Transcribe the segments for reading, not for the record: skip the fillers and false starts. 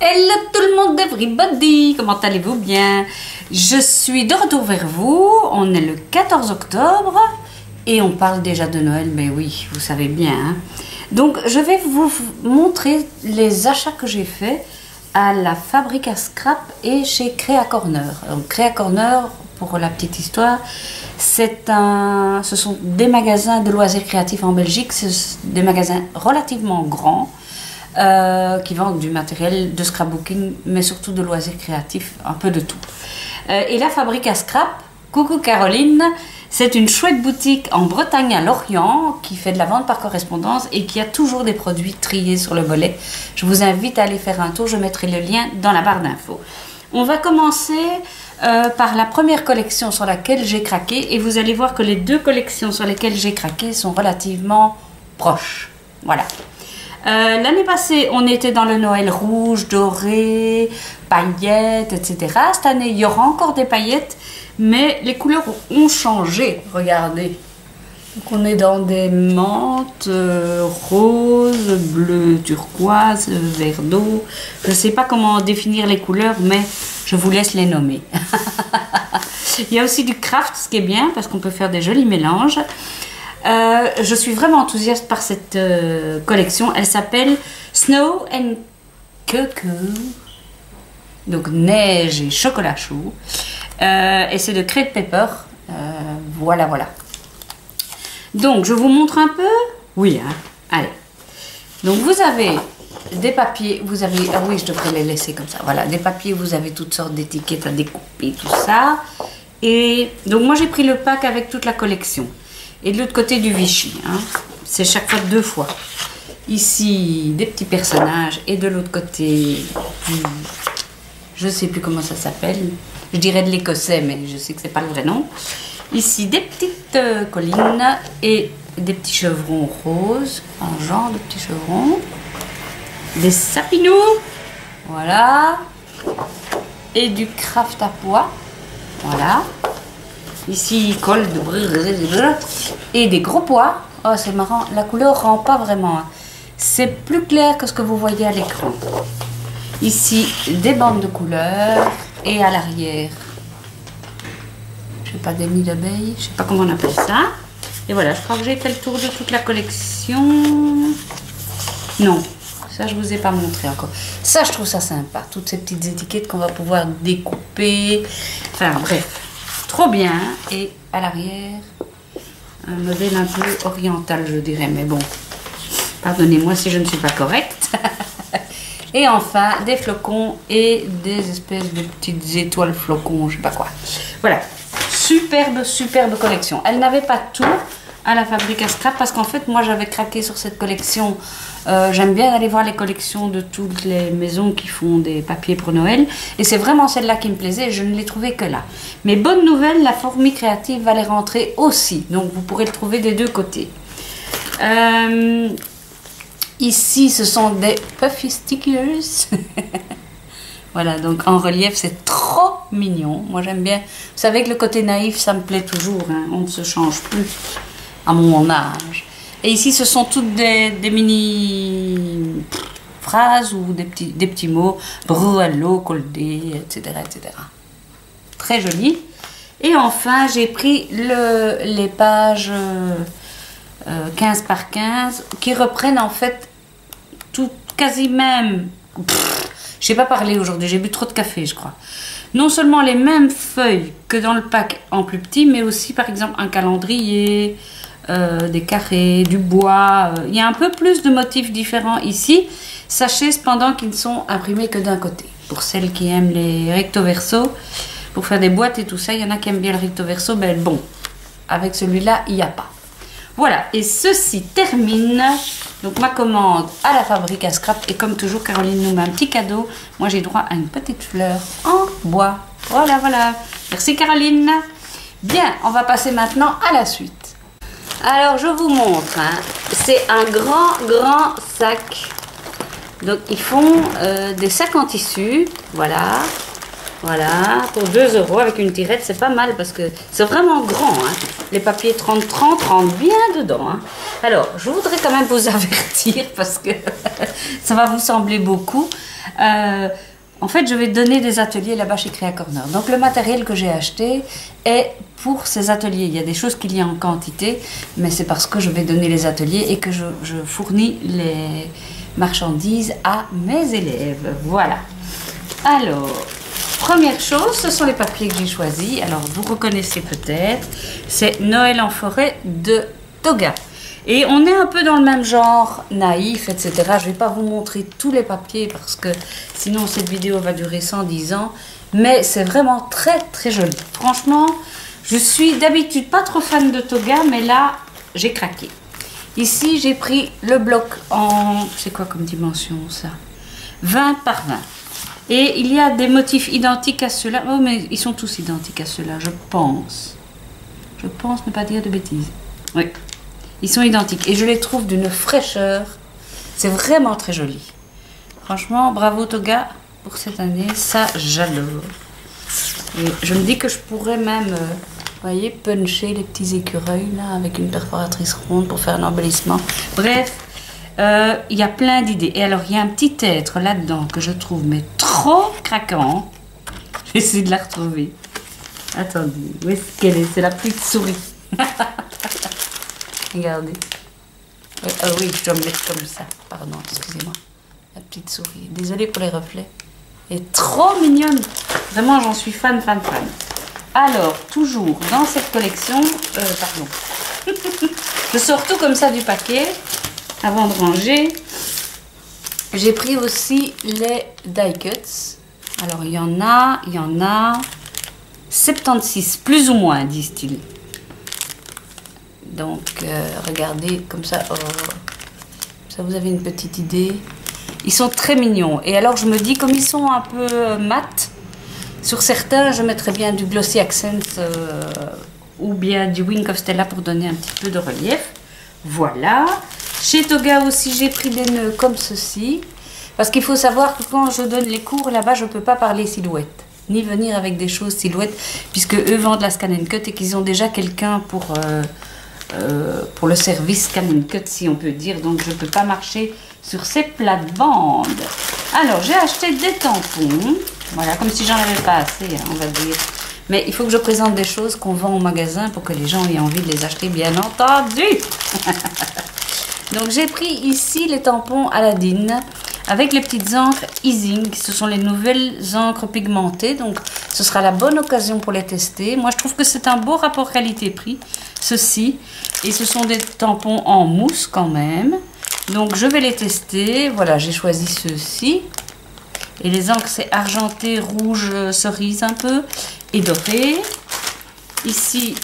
Hello tout le monde, everybody, comment allez-vous bien? Je suis de retour vers vous, on est le 14 octobre et on parle déjà de Noël, mais oui, vous savez bien. Hein? Donc je vais vous montrer les achats que j'ai faits à la fabrique à scrap et chez Créa Corner. Donc Créa Corner, pour la petite histoire, ce sont des magasins de loisirs créatifs en Belgique, c'est des magasins relativement grands. Qui vendent du matériel de scrapbooking, mais surtout de loisirs créatifs, un peu de tout. Et la fabrique à scrap, coucou Caroline, c'est une chouette boutique en Bretagne à Lorient qui fait de la vente par correspondance et qui a toujours des produits triés sur le volet. Je vous invite à aller faire un tour, je mettrai le lien dans la barre d'infos. On va commencer par la première collection sur laquelle j'ai craqué et vous allez voir que les deux collections sur lesquelles j'ai craqué sont relativement proches. Voilà. L'année passée, on était dans le Noël rouge, doré, paillettes, etc. Cette année, il y aura encore des paillettes, mais les couleurs ont changé. Regardez. Donc, on est dans des menthes, rose, bleu, turquoise, vert d'eau. Je ne sais pas comment définir les couleurs, mais je vous laisse les nommer. Il y a aussi du craft, ce qui est bien, parce qu'on peut faire des jolis mélanges. Je suis vraiment enthousiaste par cette collection. Elle s'appelle Snow and Cocoa, donc neige et chocolat chaud, et c'est de Crate Paper. Voilà. Donc je vous montre un peu. Oui, hein. Allez. Donc vous avez des papiers, vous avez, ah oui, je devrais les laisser comme ça. Voilà, des papiers, vous avez toutes sortes d'étiquettes à découper, tout ça. Et donc moi j'ai pris le pack avec toute la collection. Et de l'autre côté du Vichy, hein. C'est chaque fois deux fois. Ici, des petits personnages. Et de l'autre côté, je ne sais plus comment ça s'appelle. Je dirais de l'écossais, mais je sais que ce n'est pas le vrai nom. Ici, des petites collines et des petits chevrons roses. En genre de petits chevrons. Des sapinous. Voilà. Et du craft à pois. Voilà. Ici, colle de et des gros pois. Oh, c'est marrant, la couleur rend pas vraiment. Hein. C'est plus clair que ce que vous voyez à l'écran. Ici, des bandes de couleurs et à l'arrière, je sais pas, des nids d'abeilles, je sais pas comment on appelle ça. Et voilà, je crois que j'ai fait le tour de toute la collection. Non, ça je vous ai pas montré encore. Ça, je trouve ça sympa, toutes ces petites étiquettes qu'on va pouvoir découper. Enfin bref. Trop bien, et à l'arrière, un modèle un peu oriental, je dirais, mais bon, pardonnez-moi si je ne suis pas correcte. Et enfin, des flocons et des espèces de petites étoiles flocons, je sais pas quoi. Voilà, superbe collection. Elle n'avait pas tout à la fabrique à scrap parce qu'en fait, moi, j'avais craqué sur cette collection. J'aime bien aller voir les collections de toutes les maisons qui font des papiers pour Noël. Et c'est vraiment celle-là qui me plaisait. Je ne l'ai trouvée que là. Mais bonne nouvelle, la fourmi créative va les rentrer aussi. Donc, vous pourrez le trouver des deux côtés. Ici, ce sont des puffy stickers. Voilà, donc en relief, c'est trop mignon. Moi, j'aime bien. Vous savez que le côté naïf, ça me plaît toujours. Hein. On ne se change plus à mon âge. Et ici, ce sont toutes des mini phrases ou des petits mots. Bruello, Coldé, etc., etc. Très joli. Et enfin, j'ai pris les pages 15 par 15 qui reprennent en fait tout, quasi même... Je sais pas parler aujourd'hui, j'ai bu trop de café, je crois. Non seulement les mêmes feuilles que dans le pack en plus petit, mais aussi par exemple un calendrier... des carrés, du bois, il y a un peu plus de motifs différents ici. Sachez cependant qu'ils ne sont imprimés que d'un côté. Pour celles qui aiment les recto verso, pour faire des boîtes et tout ça, il y en a qui aiment bien le recto verso, ben bon, avec celui-là, il n'y a pas. Voilà, et ceci termine donc ma commande à la fabrique à scrap. Et comme toujours, Caroline nous met un petit cadeau. Moi, j'ai droit à une petite fleur en bois. Voilà. Merci Caroline. Bien, on va passer maintenant à la suite. Alors, je vous montre, hein. C'est un grand sac. Donc, ils font des sacs en tissu, voilà, pour 2 € avec une tirette, c'est pas mal parce que c'est vraiment grand, hein. Les papiers 30-30 rentrent bien dedans. Hein. Alors, je voudrais quand même vous avertir parce que ça va vous sembler beaucoup. En fait, je vais donner des ateliers là-bas chez Créa Corner. Donc, le matériel que j'ai acheté est pour ces ateliers. Il y a des choses qu'il y a en quantité, mais c'est parce que je vais donner les ateliers et que je fournis les marchandises à mes élèves. Voilà. Alors, première chose, ce sont les papiers que j'ai choisis. Alors, vous reconnaissez peut-être, c'est Noël en forêt de Toga. Et on est un peu dans le même genre, naïf, etc. Je ne vais pas vous montrer tous les papiers parce que sinon cette vidéo va durer 110 ans. Mais c'est vraiment très très joli. Franchement, je suis d'habitude pas trop fan de Toga, mais là, j'ai craqué. Ici, j'ai pris le bloc en... C'est quoi comme dimension ça? 20 par 20. Et il y a des motifs identiques à ceux-là. Oh, mais ils sont tous identiques à ceux-là, je pense. Je pense ne pas dire de bêtises. Oui. Ils sont identiques et je les trouve d'une fraîcheur. C'est vraiment très joli. Franchement, bravo Toga pour cette année. Ça, j'adore. Et je me dis que je pourrais même, vous voyez, puncher les petits écureuils là avec une perforatrice ronde pour faire un embellissement. Bref, il y a plein d'idées. Et alors, il y a un petit être là-dedans que je trouve mais trop craquant. Je vais essayer de la retrouver. Attendez, où est-ce qu'elle est? C'est la petite souris. Regardez. Ah oui, je dois me mettre comme ça. Pardon, excusez-moi. La petite souris. Désolée pour les reflets. Elle est trop mignonne. Vraiment, j'en suis fan. Alors, toujours dans cette collection... pardon. Je sors tout comme ça du paquet avant de ranger. J'ai pris aussi les die cuts. Alors, il y en a 76, plus ou moins, disent-ils. Donc, regardez, comme ça, ça vous avez une petite idée. Ils sont très mignons. Et alors, je me dis, comme ils sont un peu mat, sur certains, je mettrais bien du Glossy Accent ou bien du Wink of Stella pour donner un petit peu de relief. Voilà. Chez Toga aussi, j'ai pris des nœuds comme ceci. Parce qu'il faut savoir que quand je donne les cours, là-bas, je ne peux pas parler silhouette. Ni venir avec des choses silhouettes, puisque eux vendent la Scan & Cut et qu'ils ont déjà quelqu'un pour le service Scan & Cut, si on peut dire. Donc, je ne peux pas marcher sur ces plates-bandes. Alors, j'ai acheté des tampons. Voilà, comme si j'en avais pas assez, hein, on va dire. Mais il faut que je présente des choses qu'on vend au magasin pour que les gens aient envie de les acheter, bien entendu. Donc, j'ai pris ici les tampons Aladdin avec les petites encres Easing. Ce sont les nouvelles encres pigmentées. Donc, ce sera la bonne occasion pour les tester. Moi, je trouve que c'est un beau rapport qualité-prix, ceci. Et ce sont des tampons en mousse quand même. Donc, je vais les tester. Voilà, j'ai choisi ceux-ci. Et les encres, c'est argenté, rouge, cerise un peu. Et doré. Ici,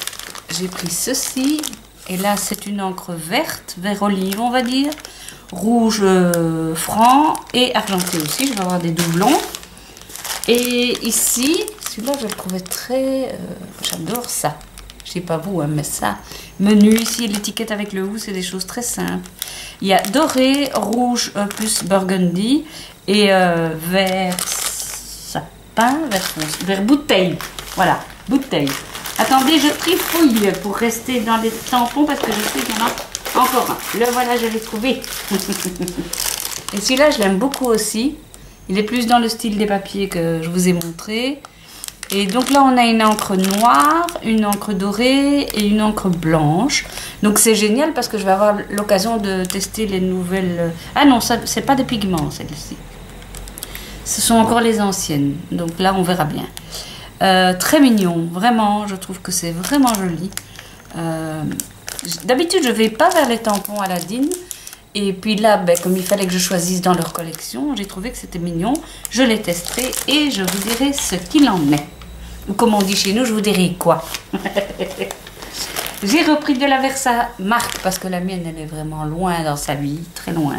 j'ai pris ceci. Et là, c'est une encre verte, vert olive, on va dire. Rouge franc et argenté aussi. Je vais avoir des doublons. Et ici, celui-là, je le trouvais très... j'adore ça. Je sais pas vous, hein, mais ça. Menu, ici, l'étiquette avec le hou, c'est des choses très simples. Il y a doré, rouge plus burgundy et vert sapin, vert bouteille. Voilà, bouteille. Attendez, je trifouille pour rester dans les tampons parce que je sais qu'il y en a encore un. Le voilà, je l'ai trouvé. Et celui-là, je l'aime beaucoup aussi. Il est plus dans le style des papiers que je vous ai montré. Et donc là, on a une encre noire, une encre dorée et une encre blanche. Donc c'est génial parce que je vais avoir l'occasion de tester les nouvelles... Ah non, ça c'est pas des pigments, celles-ci. Ce sont encore les anciennes. Donc là, on verra bien. Très mignon, vraiment. Je trouve que c'est vraiment joli. D'habitude, je ne vais pas vers les tampons Aladdin. Et puis là, ben, comme il fallait que je choisisse dans leur collection, j'ai trouvé que c'était mignon. Je les testerai et je vous dirai ce qu'il en est. Ou comme on dit chez nous, je vous dirai quoi. J'ai repris de la Versa marque parce que la mienne, elle est vraiment loin dans sa vie, très loin.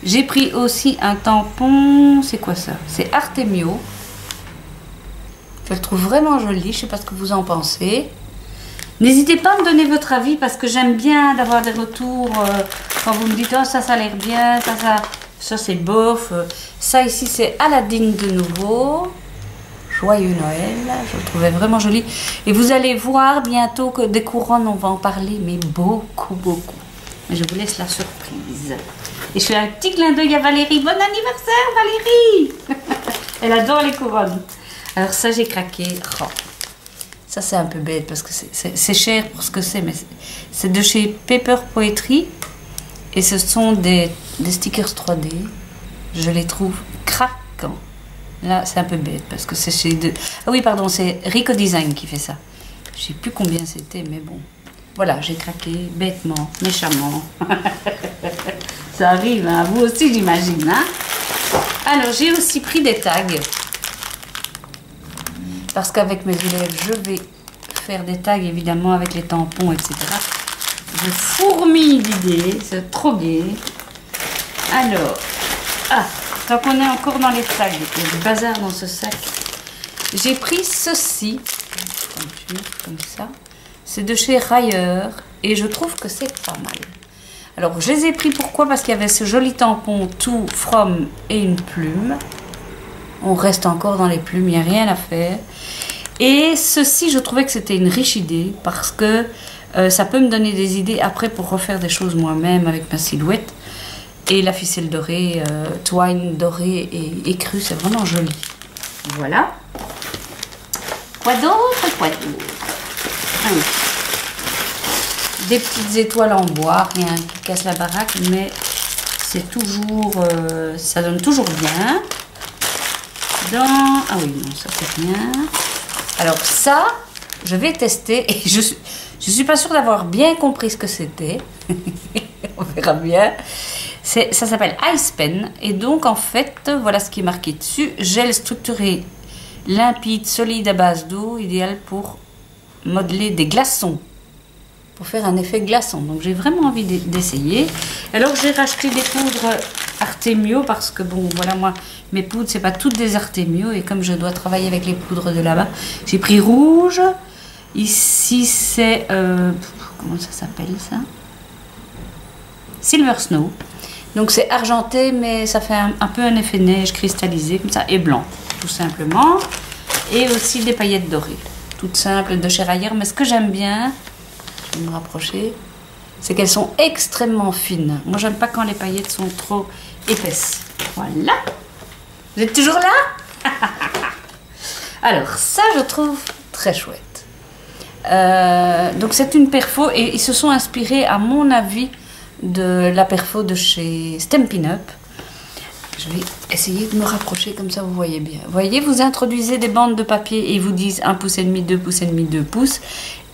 J'ai pris aussi un tampon, c'est quoi ça? C'est Artemio. Je le trouve vraiment joli, je ne sais pas ce que vous en pensez. N'hésitez pas à me donner votre avis parce que j'aime bien d'avoir des retours quand vous me dites oh ça a l'air bien, ça c'est bof. Ça ici c'est Aladdin de nouveau. Joyeux Noël, je le trouvais vraiment joli. Et vous allez voir bientôt que des couronnes, on va en parler, mais beaucoup, beaucoup. Mais je vous laisse la surprise. Et je fais un petit clin d'œil à Valérie. Bon anniversaire Valérie. Elle adore les couronnes. Alors ça, j'ai craqué. Oh. Ça, c'est un peu bête parce que c'est cher pour ce que c'est, mais c'est de chez Paper Poetry. Et ce sont des stickers 3D. Je les trouve craquants. Là, c'est un peu bête parce que c'est chez... Ah oui, pardon, c'est Rico Design qui fait ça. Je sais plus combien c'était, mais bon. Voilà, j'ai craqué bêtement, méchamment. Ça arrive, hein, vous aussi, j'imagine. Hein? Alors, j'ai aussi pris des tags. Parce qu'avec mes élèves, je vais faire des tags, évidemment, avec les tampons, etc. Je fourmille d'idées, c'est trop gai. Alors, tant qu'on est encore dans les tags, il y a du bazar dans ce sac. J'ai pris ceci, comme ça. C'est de chez Rayer et je trouve que c'est pas mal. Alors, je les ai pris pourquoi? Parce qu'il y avait ce joli tampon To From et une plume. On reste encore dans les plumes, il n'y a rien à faire. Et ceci, je trouvais que c'était une riche idée parce que ça peut me donner des idées après pour refaire des choses moi-même avec ma silhouette. Et la ficelle dorée, twine dorée et écrue, c'est vraiment joli. Voilà. Quoi d'autre? Quoi d'autre? Ah oui. Des petites étoiles en bois, rien qui casse la baraque, mais c'est toujours, ça donne toujours bien. Ah oui, non, ça c'est rien. Alors ça, je vais tester et je suis pas sûre d'avoir bien compris ce que c'était. On verra bien. Ça s'appelle Ice Pen et donc en fait, voilà ce qui est marqué dessus. Gel structuré, limpide, solide à base d'eau, idéal pour modeler des glaçons. Pour faire un effet glaçon. Donc j'ai vraiment envie d'essayer. Alors j'ai racheté des poudres Artemio parce que bon voilà, moi mes poudres c'est pas toutes des Artemio et comme je dois travailler avec les poudres de là-bas, j'ai pris rouge. Ici c'est comment ça s'appelle ça? Silver Snow. Donc c'est argenté mais ça fait un peu un effet neige cristallisé comme ça et blanc tout simplement. Et aussi des paillettes dorées. Toutes simples de chez Rayer, mais ce que j'aime bien, je vais me rapprocher, c'est qu'elles sont extrêmement fines. Moi, j'aime pas quand les paillettes sont trop épaisses. Voilà. Vous êtes toujours là? Alors, ça, je trouve très chouette. Donc, c'est une perfo et ils se sont inspirés, à mon avis, de la perfo de chez Stampin' Up. Je vais essayer de me rapprocher comme ça, vous voyez bien. Vous voyez, vous introduisez des bandes de papier et ils vous disent 1,5 pouce, 2 pouces et demi, 2 pouces.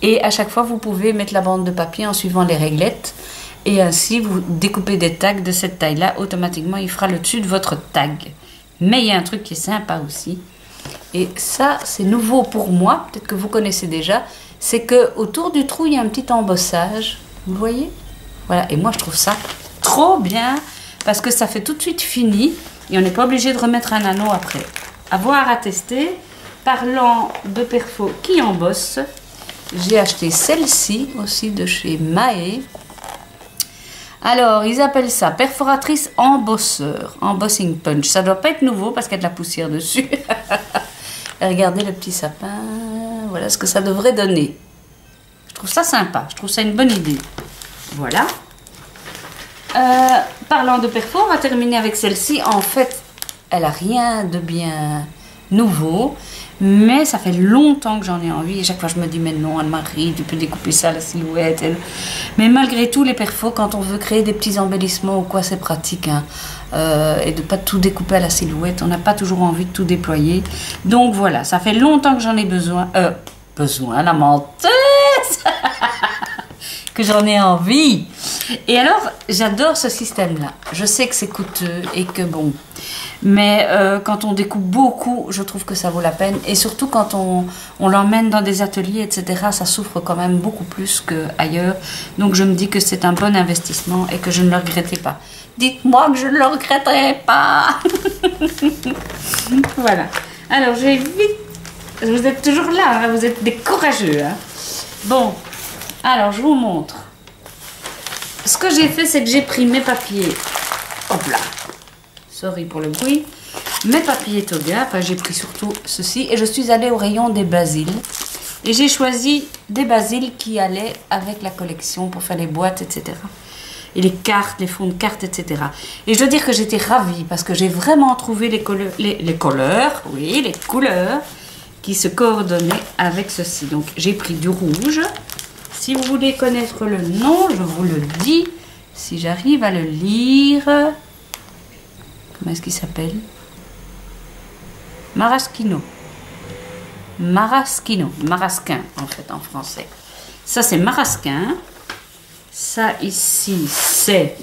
Et à chaque fois, vous pouvez mettre la bande de papier en suivant les réglettes. Et ainsi, vous découpez des tags de cette taille-là. Automatiquement, il fera le dessus de votre tag. Mais il y a un truc qui est sympa aussi. Et ça, c'est nouveau pour moi. Peut-être que vous connaissez déjà. C'est qu'autour du trou, il y a un petit embossage. Vous voyez? Voilà. Et moi, je trouve ça trop bien. Parce que ça fait tout de suite fini et on n'est pas obligé de remettre un anneau après. À voir, à tester. Parlant de perfo qui embosse, j'ai acheté celle-ci aussi de chez Mahé. Alors, ils appellent ça perforatrice embosseur, embossing punch. Ça doit pas être nouveau parce qu'il y a de la poussière dessus. Et regardez le petit sapin. Voilà ce que ça devrait donner. Je trouve ça sympa. Je trouve ça une bonne idée. Voilà. Parlant de perfo, on va terminer avec celle-ci. En fait, elle n'a rien de bien nouveau, mais ça fait longtemps que j'en ai envie. Et chaque fois, je me dis, mais non, Anne-Marie, tu peux découper ça, la silhouette. Mais malgré tout, les perfos, quand on veut créer des petits embellissements ou quoi, c'est pratique. Hein. Et de ne pas tout découper à la silhouette. On n'a pas toujours envie de tout déployer. Donc voilà, ça fait longtemps que j'en ai besoin. La menteuse que j'en ai envie. Et alors, j'adore ce système-là. Je sais que c'est coûteux et que bon. Mais quand on découpe beaucoup, je trouve que ça vaut la peine. Et surtout quand on l'emmène dans des ateliers, etc., ça souffre quand même beaucoup plus qu'ailleurs. Donc je me dis que c'est un bon investissement et que je ne le regrettais pas. Dites-moi que je ne le regretterai pas. Voilà. Alors, j'ai vite... Vous êtes toujours là, hein, vous êtes des courageux. Hein. Bon, alors je vous montre. Ce que j'ai fait, c'est que j'ai pris mes papiers. Hop là. Sorry pour le bruit. mes papiers toga. Enfin, j'ai pris surtout ceci et je suis allée au rayon des basiles. Et j'ai choisi des basiles qui allaient avec la collection pour faire les boîtes, etc. Et les cartes, les fonds de cartes, etc. Et je dois dire que j'étais ravie parce que j'ai vraiment trouvé les couleurs qui se coordonnaient avec ceci. Donc j'ai pris du rouge. Si vous voulez connaître le nom, je vous le dis. Si j'arrive à le lire. Comment est-ce qu'il s'appelle? Maraschino. Marasquin en fait en français. Ça c'est Marasquin. Ça ici c'est,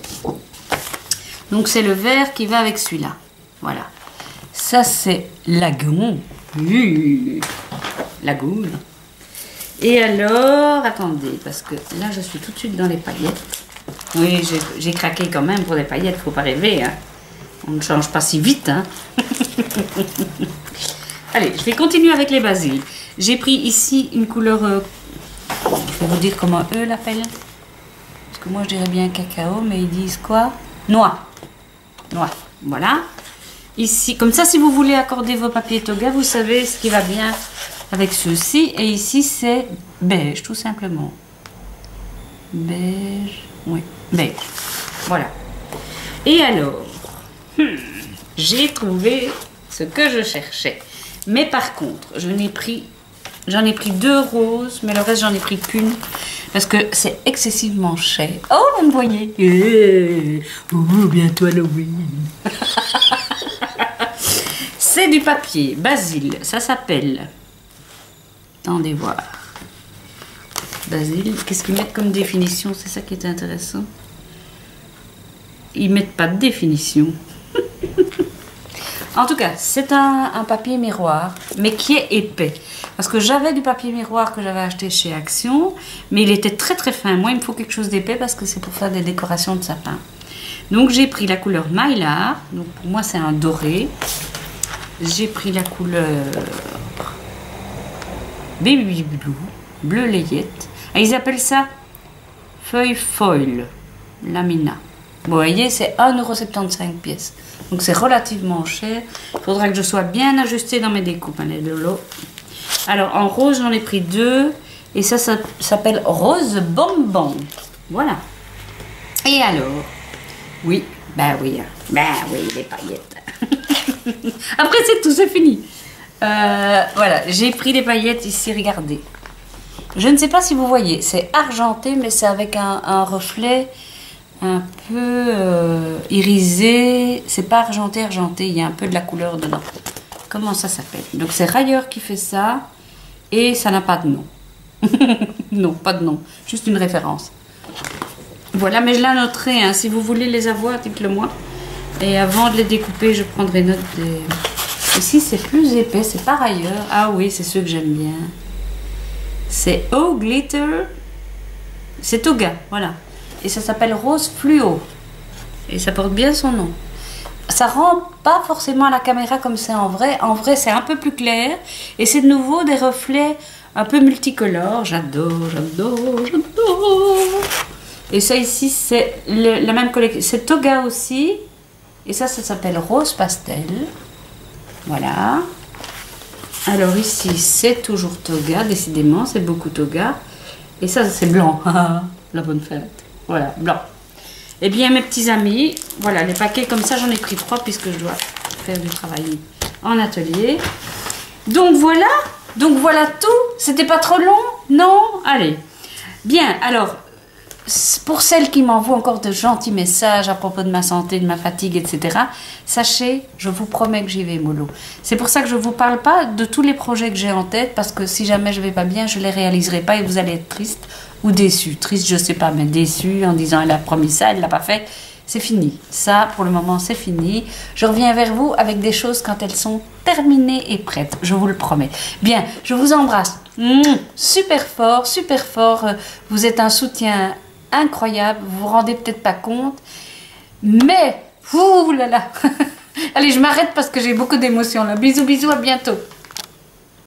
donc c'est le vert qui va avec celui-là. Voilà. Ça c'est Lagoon. Lagoon. Et alors, attendez, parce que là je suis tout de suite dans les paillettes. Oui, j'ai craqué quand même pour les paillettes, faut pas rêver. Hein. On ne change pas si vite. Hein. Allez, je vais continuer avec les basiles. J'ai pris ici une couleur, je vais vous dire comment eux l'appellent. Parce que moi je dirais bien cacao, mais ils disent quoi? Noix. Noix, voilà. Ici, comme ça, si vous voulez accorder vos papiers toga, vous savez ce qui va bien avec ceux-ci. Et ici, c'est beige, tout simplement. Beige, oui, beige. Voilà. Et alors, j'ai trouvé ce que je cherchais. Mais par contre, j'en ai pris 2 roses, mais le reste, j'en ai pris qu'une. Parce que c'est excessivement cher. Oh, vous me voyez. Bientôt Halloween. C'est du papier, Basile. Ça s'appelle... Attendez voir. Basile. Qu'est-ce qu'ils mettent comme définition? C'est ça qui est intéressant. Ils mettent pas de définition. En tout cas, c'est un papier miroir, mais qui est épais. Parce que j'avais du papier miroir que j'avais acheté chez Action, mais il était très très fin. Moi, il me faut quelque chose d'épais parce que c'est pour faire des décorations de sapin. Donc, j'ai pris la couleur Mylar. Donc, pour moi, c'est un doré. J'ai pris la couleur Baby Blue, bleu layette. Et ils appellent ça feuille foil, lamina. Vous voyez, c'est 1,75 € pièce. Donc c'est relativement cher. Il faudra que je sois bien ajustée dans mes découpes, hein, les lolos. Alors en rose, j'en ai pris 2. Et ça s'appelle rose bonbon. Voilà. Et alors? Oui, ben oui, les paillettes. Après c'est tout, c'est fini. Voilà, j'ai pris les paillettes ici, regardez. Je ne sais pas si vous voyez, c'est argenté, mais c'est avec un reflet un peu irisé. C'est pas argenté, il y a un peu de la couleur dedans. Comment ça s'appelle? Donc c'est Rayer qui fait ça, et ça n'a pas de nom. Non, pas de nom, juste une référence. Voilà, mais je la noterai, hein. Si vous voulez les avoir, dites-le moi. Et avant de les découper, je prendrai note des... Ici, c'est plus épais, c'est par ailleurs. Ah oui, c'est ceux que j'aime bien. C'est Eau Glitter. C'est Toga, voilà. Et ça s'appelle Rose Fluo. Et ça porte bien son nom. Ça rend pas forcément à la caméra comme c'est en vrai. En vrai, c'est un peu plus clair. Et c'est de nouveau des reflets un peu multicolores. J'adore. Et ça ici, c'est la même collection. C'est Toga aussi. Et ça s'appelle Rose Pastel. Voilà. Alors ici, c'est toujours Toga. Décidément, c'est beaucoup Toga. Et ça, c'est blanc. La bonne fête. Voilà, blanc. Eh bien, mes petits amis, voilà, les paquets comme ça, j'en ai pris 3 puisque je dois faire du travail en atelier. Donc voilà tout. C'était pas trop long? Non? Allez. Bien, alors... Pour celles qui m'envoient encore de gentils messages à propos de ma santé, de ma fatigue, etc., sachez, je vous promets que j'y vais mollo. C'est pour ça que je ne vous parle pas de tous les projets que j'ai en tête, parce que si jamais je ne vais pas bien, je ne les réaliserai pas et vous allez être triste ou déçu. Triste, je ne sais pas, mais déçu en disant elle a promis ça, elle ne l'a pas fait. C'est fini. Ça, pour le moment, c'est fini. Je reviens vers vous avec des choses quand elles sont terminées et prêtes. Je vous le promets. Bien, je vous embrasse. Super fort, super fort. Vous êtes un soutien incroyable, vous vous rendez peut-être pas compte, mais ouh là là. Allez, je m'arrête parce que j'ai beaucoup d'émotions là. Bisous, bisous, à bientôt.